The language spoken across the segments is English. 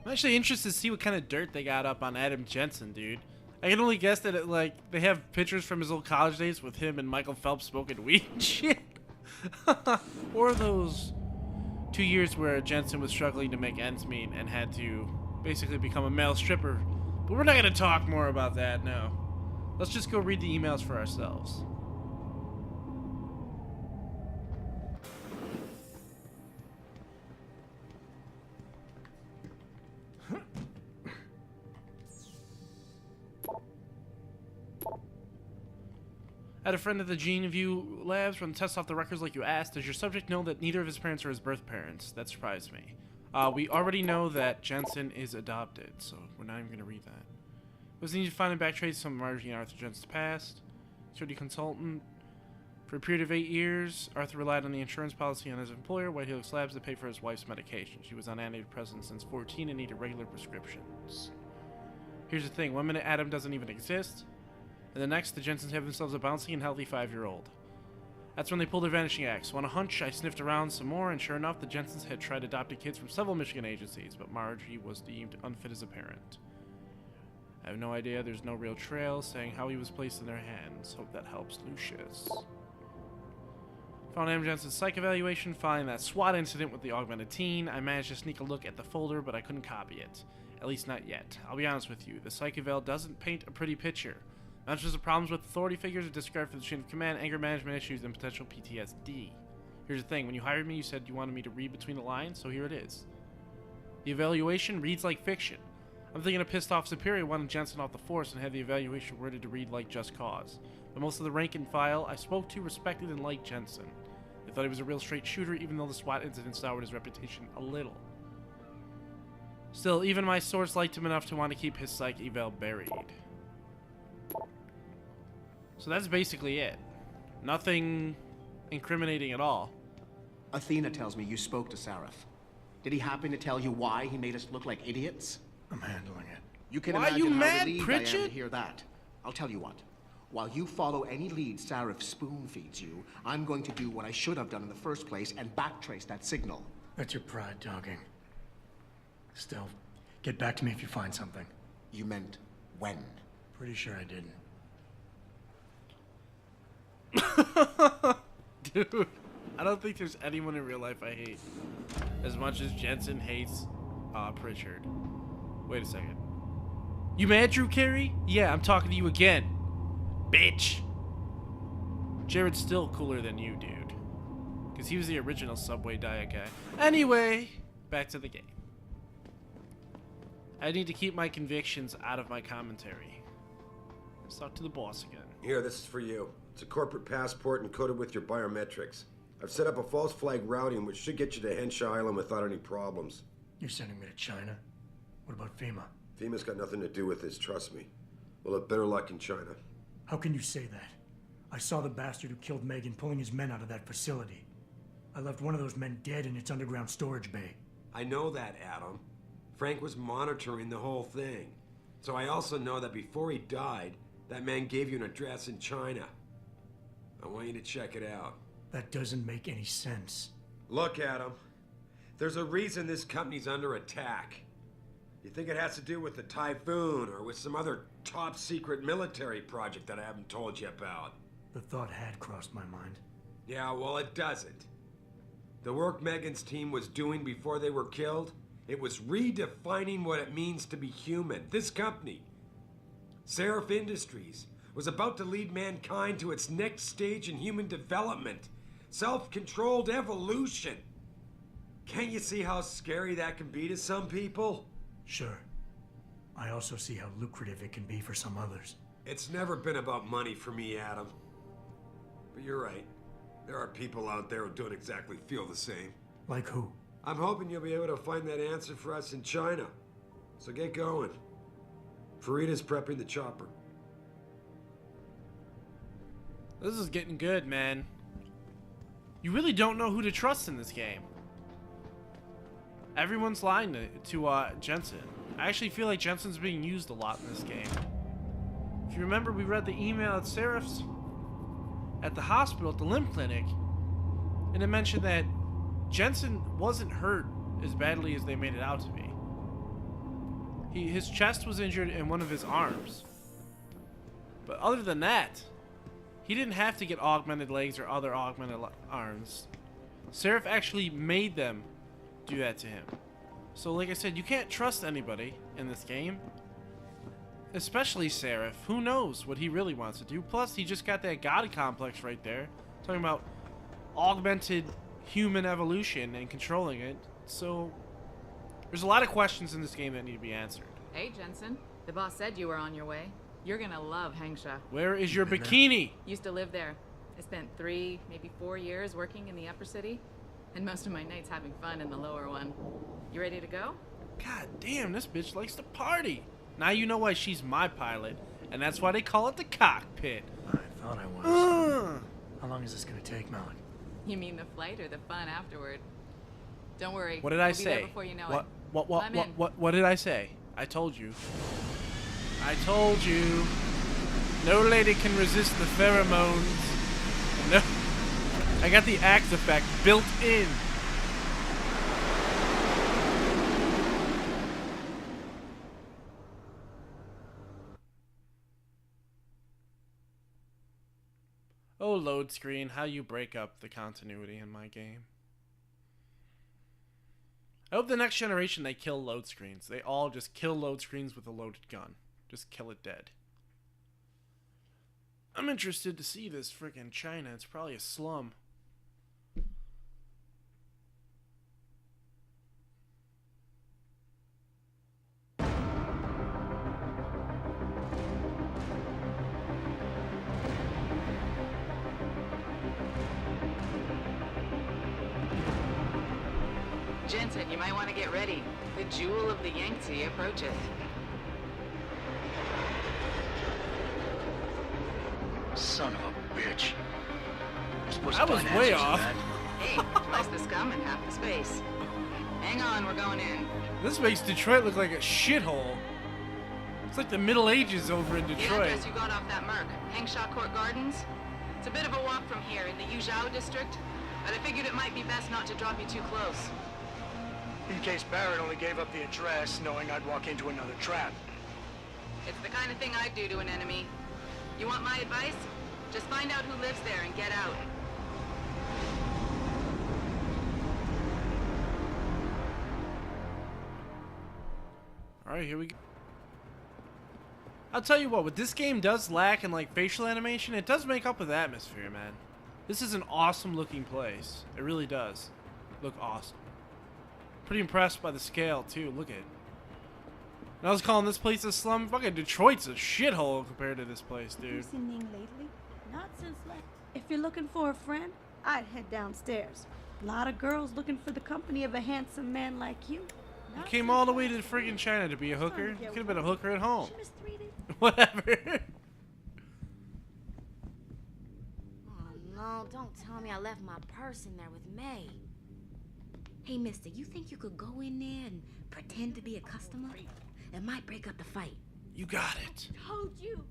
I'm actually interested to see what kind of dirt they got up on Adam Jensen, dude. I can only guess that they have pictures from his old college days with him and Michael Phelps smoking weed and shit. Or those 2 years where Jensen was struggling to make ends meet and had to basically become a male stripper. But we're not going to talk more about that, no. Let's just go read the emails for ourselves. I had a friend at the GeneView labs run tests off the records like you asked. Does your subject know that neither of his parents are his birth parents? That surprised me. We already know that Jensen is adopted, so we're not even going to read that. Was needed to find and backtrace some of Margie and Arthur Jensen's past. Security consultant. For a period of 8 years, Arthur relied on the insurance policy on his employer, White Helix Labs, to pay for his wife's medication. She was on antidepressants since 14 and needed regular prescriptions. Here's the thing. 1 minute Adam doesn't even exist. And the next, the Jensens have themselves a bouncy and healthy 5-year-old. That's when they pulled their vanishing axe. So on a hunch, I sniffed around some more, and sure enough, the Jensens had tried adopting kids from several Michigan agencies, but Margie was deemed unfit as a parent. I have no idea. There's no real trail saying how he was placed in their hands. Hope that helps, Lucius. Found Adam Jensen's psych evaluation, following that SWAT incident with the augmented teen. I managed to sneak a look at the folder, but I couldn't copy it. At least not yet. I'll be honest with you, the psych eval doesn't paint a pretty picture. Not just the problems with authority figures, a disregard for the chain of command, anger management issues, and potential PTSD. Here's the thing, when you hired me, you said you wanted me to read between the lines, so here it is. The evaluation reads like fiction. I'm thinking a pissed off superior wanted Jensen off the force and had the evaluation worded to read like just cause. But most of the rank and file I spoke to respected and liked Jensen. They thought he was a real straight shooter, even though the SWAT incident soured his reputation a little. Still, even my source liked him enough to want to keep his psych eval buried. So that's basically it. Nothing incriminating at all. Athena tells me you spoke to Sarif. Did he happen to tell you why he made us look like idiots? I'm handling it. You can Why imagine you how mad, relieved I am Pritchett? to hear that. I'll tell you what. While you follow any lead Sarif spoon feeds you, I'm going to do what I should have done in the first place and backtrace that signal. That's your pride talking. Still, get back to me if you find something. You meant when? Pretty sure I didn't. Dude, I don't think there's anyone in real life I hate as much as Jensen hates Pritchard. Wait a second. You mad, Drew Carey? Yeah, I'm talking to you again. Bitch. Jared's still cooler than you, dude. Because he was the original Subway diet guy. Anyway, back to the game. I need to keep my convictions out of my commentary. Let's talk to the boss again. Here, this is for you. It's a corporate passport encoded with your biometrics. I've set up a false flag routing which should get you to Hengsha Island without any problems. You're sending me to China? What about FEMA? FEMA's got nothing to do with this, trust me. We'll have better luck in China. How can you say that? I saw the bastard who killed Megan pulling his men out of that facility. I left one of those men dead in its underground storage bay. I know that, Adam. Frank was monitoring the whole thing. So I also know that before he died, that man gave you an address in China. I want you to check it out. That doesn't make any sense. Look, Adam. There's a reason this company's under attack. You think it has to do with the typhoon or with some other top secret military project that I haven't told you about? The thought had crossed my mind. Yeah, well, it doesn't. The work Megan's team was doing before they were killed, it was redefining what it means to be human. This company, Seraph Industries, was about to lead mankind to its next stage in human development. Self-controlled evolution. Can't you see how scary that can be to some people? Sure. I also see how lucrative it can be for some others. It's never been about money for me, Adam. But you're right. There are people out there who don't exactly feel the same. Like who? I'm hoping you'll be able to find that answer for us in China. So get going. Farida's prepping the chopper. This is getting good, man. You really don't know who to trust in this game. Everyone's lying to Jensen. I actually feel like Jensen's being used a lot in this game. If you remember, we read the email at Seraph's at the hospital, at the limb clinic, and it mentioned that Jensen wasn't hurt as badly as they made it out to be. His chest was injured and one of his arms. But other than that, he didn't have to get augmented legs or other augmented arms. Seraph actually made them do that to him. So like I said, you can't trust anybody in this game. Especially Seraph. Who knows what he really wants to do. Plus, he just got that god complex right there. Talking about augmented human evolution and controlling it. So, there's a lot of questions in this game that need to be answered. Hey, Jensen. The boss said you were on your way. You're gonna love Hengsha. Where is your bikini? Used to live there. I spent 3, maybe 4 years working in the upper city. And most of my nights having fun in the lower one. You ready to go? God damn, this bitch likes to party. Now you know why she's my pilot. And that's why they call it the cockpit. I thought I was. How long is this gonna take, Malik? You mean the flight or the fun afterward? Don't worry. What did I we'll be say? there before you know it. What did I say? I told you. I told you. No lady can resist the pheromones. No. I got the axe effect built in. Oh, load screen, how you break up the continuity in my game. I hope the next generation they kill load screens. They all just kill load screens with a loaded gun. Just kill it dead. I'm interested to see this frickin' China. It's probably a slum. Jensen, you might want to get ready. The jewel of the Yangtze approacheth. Son of a bitch. That was way off. Hey, twice the scum and half the space. Hang on, we're going in. This makes Detroit look like a shithole. It's like the Middle Ages over in The Detroit. address you got off that Merc, Hengsha Court Gardens. It's a bit of a walk from here in the Yuzhou district, but I figured it might be best not to drop you too close. In case Barrett only gave up the address, knowing I'd walk into another trap. It's the kind of thing I'd do to an enemy. You want my advice? Just find out who lives there and get out. Alright, here we go. I'll tell you what, what this game does lack in like facial animation, it does make up with atmosphere, man. This is an awesome looking place. It really does look awesome. Pretty impressed by the scale too, look at it. And I was calling this place a slum. Fucking Detroit's a shithole compared to this place, dude. Listening lately? Not since last. If you're looking for a friend, I'd head downstairs. A lot of girls looking for the company of a handsome man like you. You came all the way to friggin' China to be a hooker. You could have been a hooker at home. She mistreated. Whatever. Oh no, don't tell me I left my purse in there with May. Hey mister, you think you could go in there and pretend to be a customer? It might break up the fight. You got it. Told you,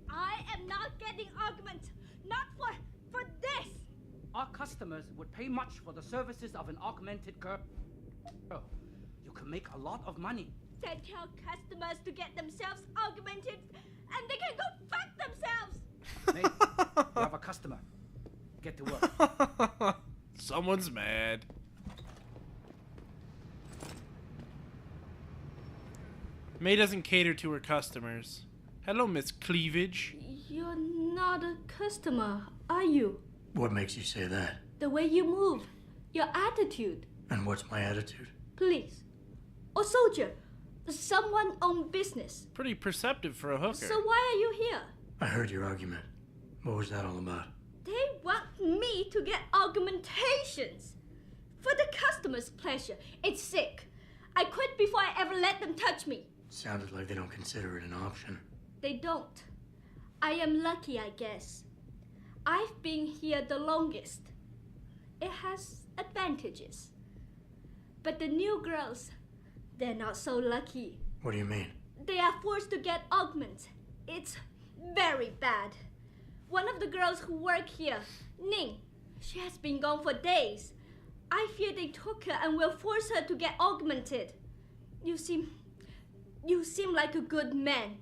I am not getting argument. Not for this. Our customers would pay much for the services of an augmented girl. You can make a lot of money. Then tell customers to get themselves augmented, and they can go fuck themselves. May, you have a customer. Get to work. Someone's mad. May doesn't cater to her customers. Hello, Miss Cleavage. You're not a customer, are you? What makes you say that? The way you move, your attitude. And what's my attitude? Police. Or soldier. Someone on business. Pretty perceptive for a hooker. So why are you here? I heard your argument. What was that all about? They want me to get augmentations. For the customer's pleasure. It's sick. I quit before I ever let them touch me. Sounded like they don't consider it an option. They don't. I am lucky, I guess. I've been here the longest. It has advantages. But the new girls, they're not so lucky. What do you mean? They are forced to get augments. It's very bad. One of the girls who work here, Ning, she has been gone for days. I fear they took her and will force her to get augmented. You see, You seem like a good man.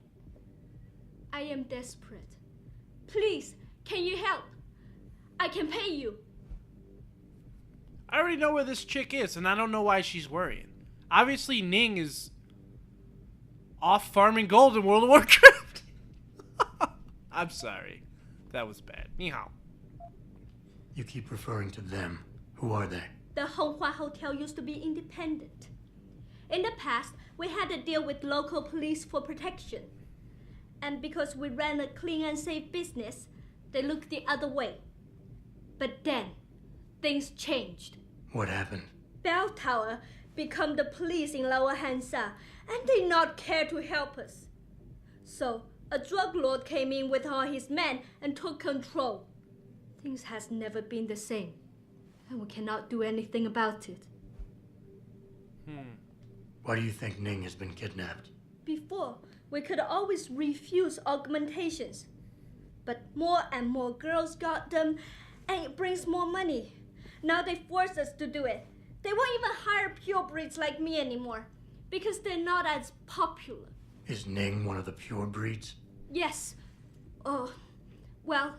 I am desperate. Please, can you help? I can pay you. I already know where this chick is, and I don't know why she's worrying. Obviously, Ning is off farming gold in World of Warcraft. I'm sorry. That was bad. Ni hao. You keep referring to them. Who are they? The Honghua Hotel used to be independent. In the past, we had to deal with local police for protection. And because we ran a clean and safe business, they looked the other way. But then, things changed. What happened? Bell Tower become the police in Lower Hengsha, and they not care to help us. So, a drug lord came in with all his men and took control. Things has never been the same, and we cannot do anything about it. Why do you think Ning has been kidnapped? Before, we could always refuse augmentations. But more and more girls got them, and it brings more money. Now they force us to do it. They won't even hire purebreds like me anymore, because they're not as popular. Is Ning one of the pure breeds? Yes. Oh, well,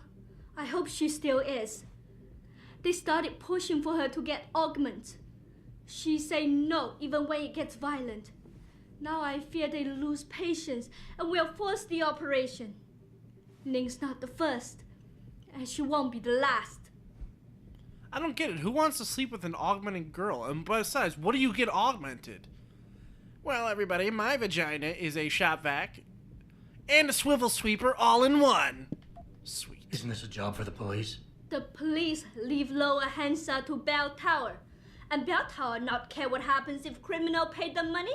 I hope she still is. They started pushing for her to get augments. She say no, even when it gets violent. Now I fear they lose patience and will force the operation. Ning's not the first, and she won't be the last. I don't get it. Who wants to sleep with an augmented girl? And besides, what do you get augmented? Well, everybody, my vagina is a shop vac and a swivel sweeper all in one. Sweet. Isn't this a job for the police? The police leave Lower Hengsha to Bell Tower. And Bell Tower not care what happens if criminal pay them money.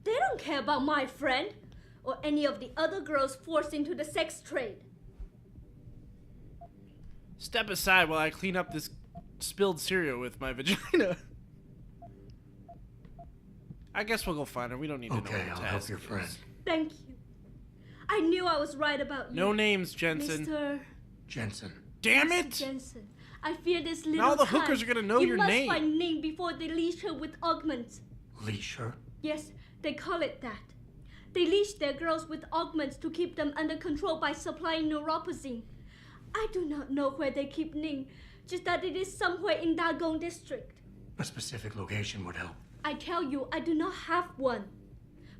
They don't care about my friend or any of the other girls forced into the sex trade. Step aside while I clean up this spilled cereal with my vagina. I guess we'll go find her. We don't need to know Okay, what I'll the help task your is. friend. Thank you. I knew I was right about you. No names, Jensen. Mr. Jensen. Damn it! Jensen. I fear this little Now the time. hookers are gonna know your name. You must find Ning before they leash her with augments. Leash her? Yes, they call it that. They leash their girls with augments to keep them under control by supplying neuropazine. I do not know where they keep Ning, just that it is somewhere in Dagong district. A specific location would help. I tell you, I do not have one.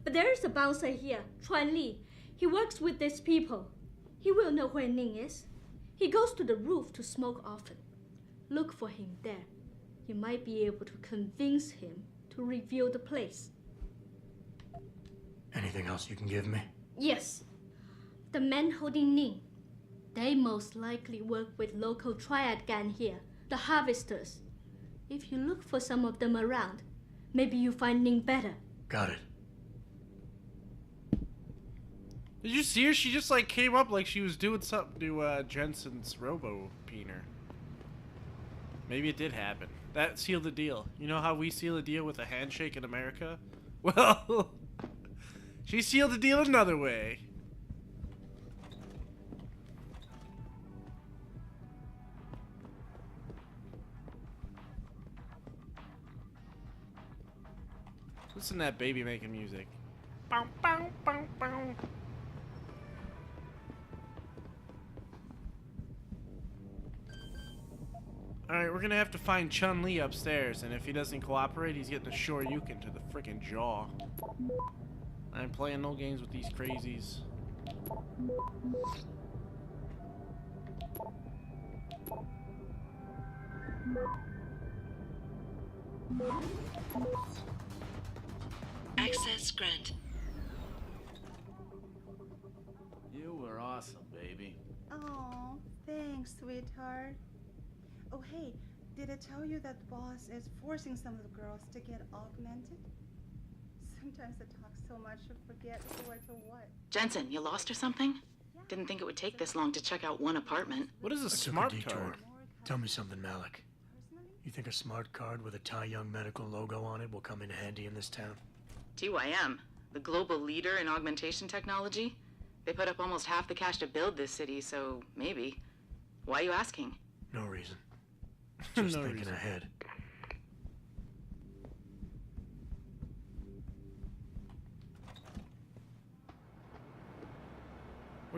But there is a bouncer here, Chuan Li. He works with these people. He will know where Ning is. He goes to the roof to smoke often. Look for him there. You might be able to convince him to reveal the place. Anything else you can give me? Yes. The men holding Ning. They most likely work with local triad gang here, the Harvesters. If you look for some of them around, maybe you find Ning better. Got it. Did you see her? She just like came up like she was doing something to Jensen's robo-peener. Maybe it did happen. That sealed the deal. You know how we seal a deal with a handshake in America? Well, she sealed the deal another way. Listen to that baby making music. Bow, bow, bow, bow. Alright, we're gonna have to find Chun-Li upstairs, and if he doesn't cooperate, he's getting a Shoryuken to the frickin' jaw. I ain't playing no games with these crazies. Access grant. You were awesome, baby. Oh, thanks, sweetheart. Oh, hey, did I tell you that the boss is forcing some of the girls to get augmented? Sometimes I talk so much I forget who I told what. Jensen, you lost or something? Didn't think it would take this long to check out one apartment. What is a I took smart detour. card? Tell me something, Malik. You think a smart card with a Tai Young Medical logo on it will come in handy in this town? TYM, the global leader in augmentation technology. They put up almost half the cash to build this city, so maybe. Why are you asking? No reason. Just No thinking reason. ahead.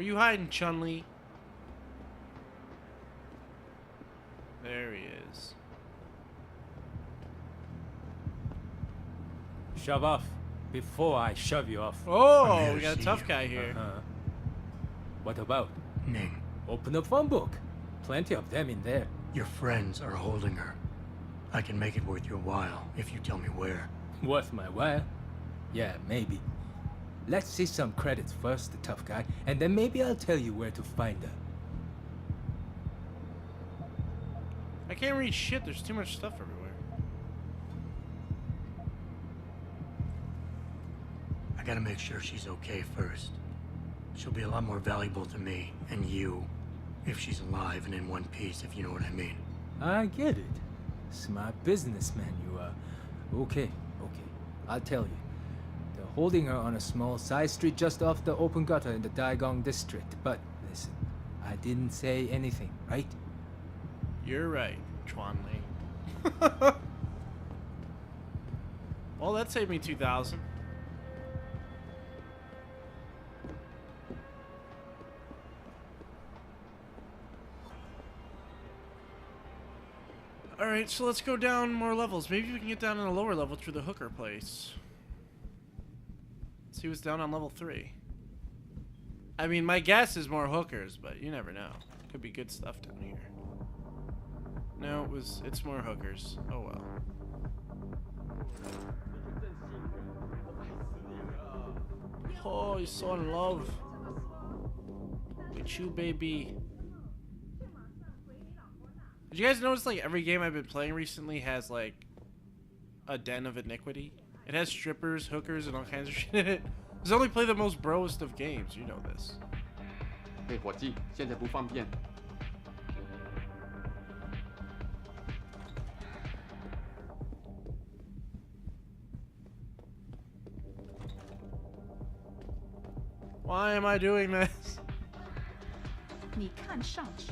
Where you hiding, Chun-Li? There he is. Shove off before I shove you off. Oh, we got a tough guy here. What about? Ning, Open the phone book. Plenty of them in there. your friends are holding her. I can make it worth your while if you tell me where. Worth my while? Yeah, maybe. Let's see some credits first, the tough guy, and then maybe I'll tell you where to find her. I can't read shit. There's too much stuff everywhere. I gotta make sure she's okay first. She'll be a lot more valuable to me and you if she's alive and in one piece, if you know what I mean. I get it. Smart businessman you are. Okay. I'll tell you. They're holding her on a small side street just off the open gutter in the Daigong district. But listen, I didn't say anything, right? You're right, Chuan-Li. Well, that saved me 2,000. Alright, so let's go down more levels. Maybe we can get down on a lower level through the hooker place. See what's down on level 3. I mean, my guess is more hookers, but you never know. Could be good stuff down here. No, it's more hookers. Oh well. Oh, he's so in love with you, baby. Did you guys notice, like, every game I've been playing recently has, like, a den of iniquity? It has strippers, hookers, and all kinds of shit in it. It's only play the most broest of games, you know this. 嘿，伙计，现在不方便。 Why am I doing this? 你看上去。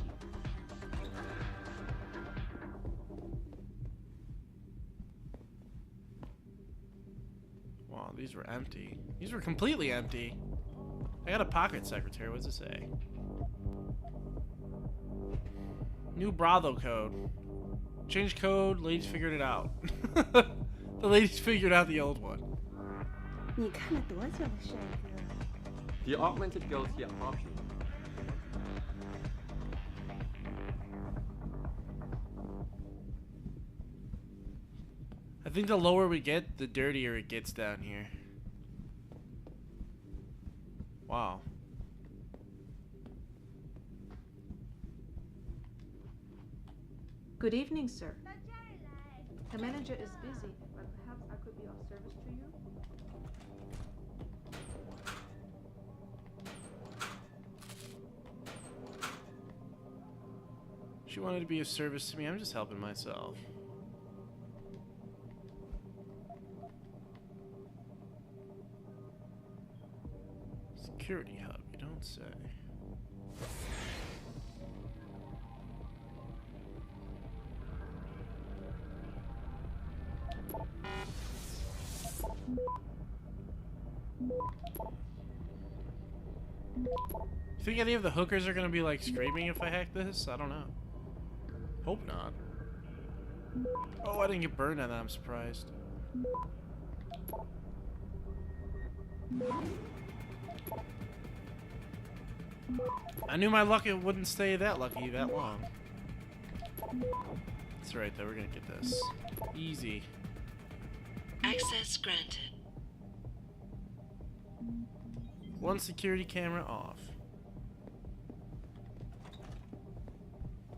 Wow, these were empty. These were completely empty. I got a pocket secretary. What does it say? New brothel code. Change code. Ladies figured it out. The ladies figured out the old one. 你看了多久了，帅哥？ The augmented girls here are optional. I think the lower we get, the dirtier it gets down here. Wow. Good evening, sir. The manager is busy, but perhaps I could be of service to you. She wanted to be of service to me. I'm just helping myself. Security hub, you don't say. You think any of the hookers are gonna be like screaming if I hack this? I don't know. Hope not. Oh, I didn't get burned on that. I'm surprised. I knew my luck wouldn't stay that lucky that long. That's right, though. We're gonna get this. Easy. Access granted. One security camera off.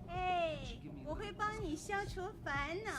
哎，我会帮你消除烦恼。